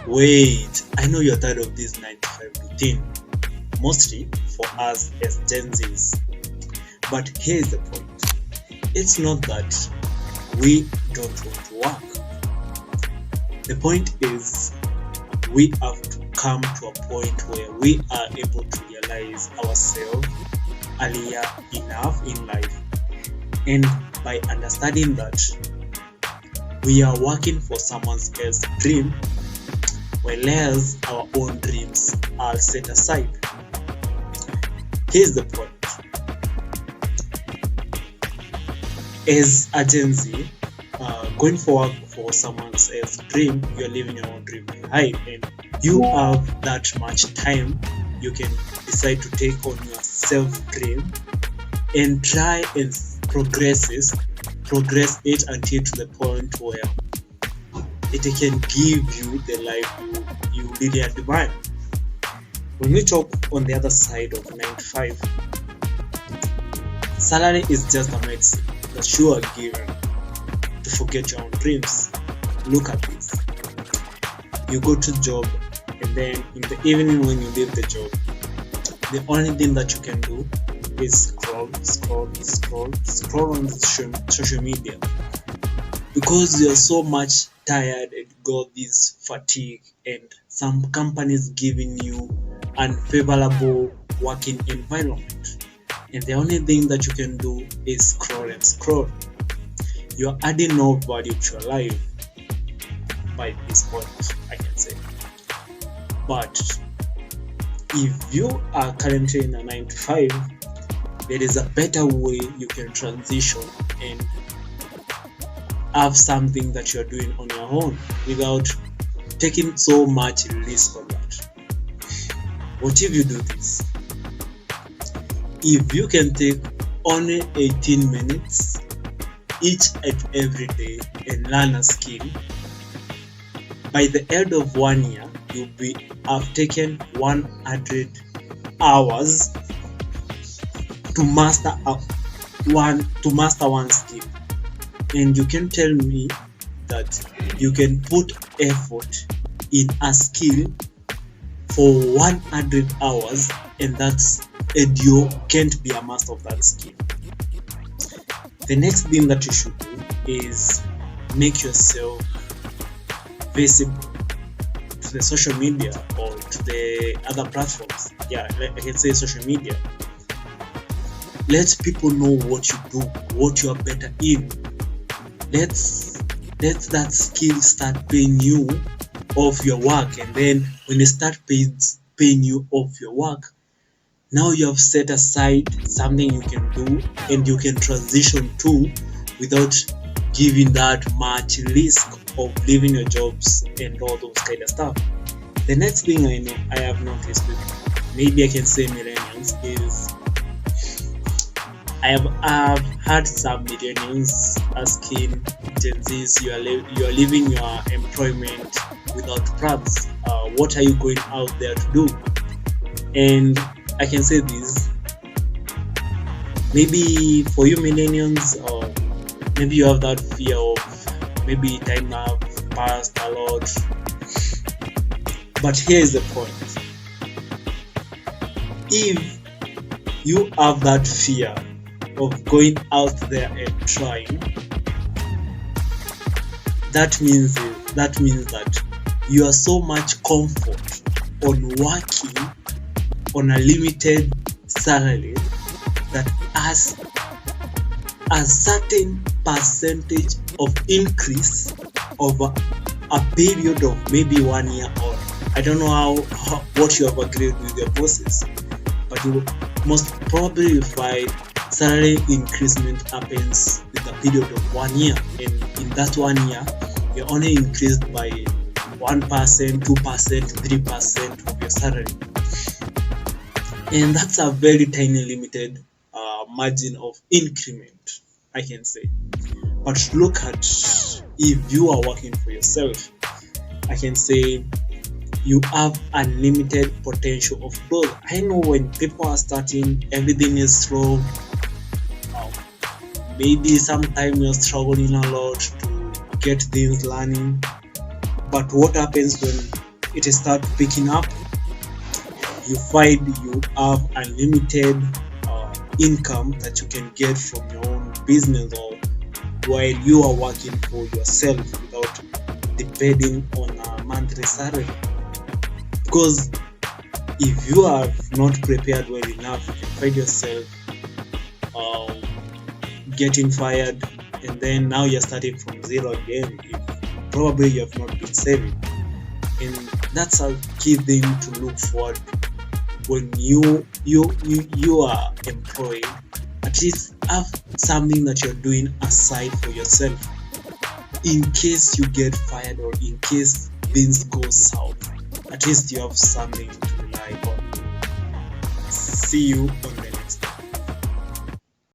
Wait, I know you're tired of this 9 to 5 routine, mostly for us as Gen Zs. But here's the point, it's not that we don't want to work. The point is, we have to come to a point where we are able to realize ourselves earlier enough in life. And by understanding that we are working for someone else's dream, whereas our own dreams are set aside. Here's the point. As a Gen Z, going for work for someone else's dream, you're living your own dream high, and you have that much time you can decide to take on your self-dream and try and progress it until to the point where it can give you the life you really admire. When we talk on the other side of 9 to 5, salary is just a medicine that you are given to forget your own dreams. Look at this. You go to job, and then in the evening when you leave the job, the only thing that you can do is scroll on social media, because you're so much tired and got this fatigue, and some companies giving you unfavorable working environment, and the only thing that you can do is scroll. You're adding no value to your life by this point, I can say. But if you are currently in a 9 to 5, there is a better way you can transition and have something that you're doing on your own without taking so much risk on that. What if you do this? If you can take only 18 minutes each and every day and learn a skill, by the end of 1 year, you'll have taken 100 hours to master one skill. And you can tell me that you can put effort in a skill for 100 hours, and you can't be a master of that skill. The next thing that you should do is make yourself visible to the social media or to the other platforms. Yeah, I can say social media. Let people know what you do, what you are better in. Let that skill start paying you off your work, and then when it start paying you off your work, now you have set aside something you can do and you can transition to without giving that much risk of leaving your jobs and all those kind of stuff. The next thing I have noticed with, maybe I can say millennials, is I have heard some millennials asking Gen Zs, you are leaving your employment without plans. What are you going out there to do? And I can say this, maybe for you millennials, or maybe you have that fear of maybe time have passed a lot. But here is the point. If you have that fear of going out there and trying, that means that you are so much comfort on working on a limited salary that has a certain percentage of increase over a period of maybe 1 year, or I don't know what you have agreed with your bosses, but you most probably find salary increasement happens with a period of 1 year, and in that 1 year you're only increased by 1%, 2%, 3% of your salary. And that's a very tiny limited margin of increment, I can say. But look at, if you are working for yourself, I can say you have unlimited potential of growth. I know when people are starting, everything is slow. Maybe sometimes you're struggling a lot to get things learning. But what happens when it start picking up, you find you have unlimited income that you can get from your own business, or while you are working for yourself without depending on a monthly salary. Because if you have not prepared well enough, you can find yourself getting fired, and then now you're starting from zero again. Probably you have not been saving, and that's a key thing to look forward when you are employed. At least have something that you're doing aside for yourself, in case you get fired or in case things go south. At least you have something to rely on. See you on the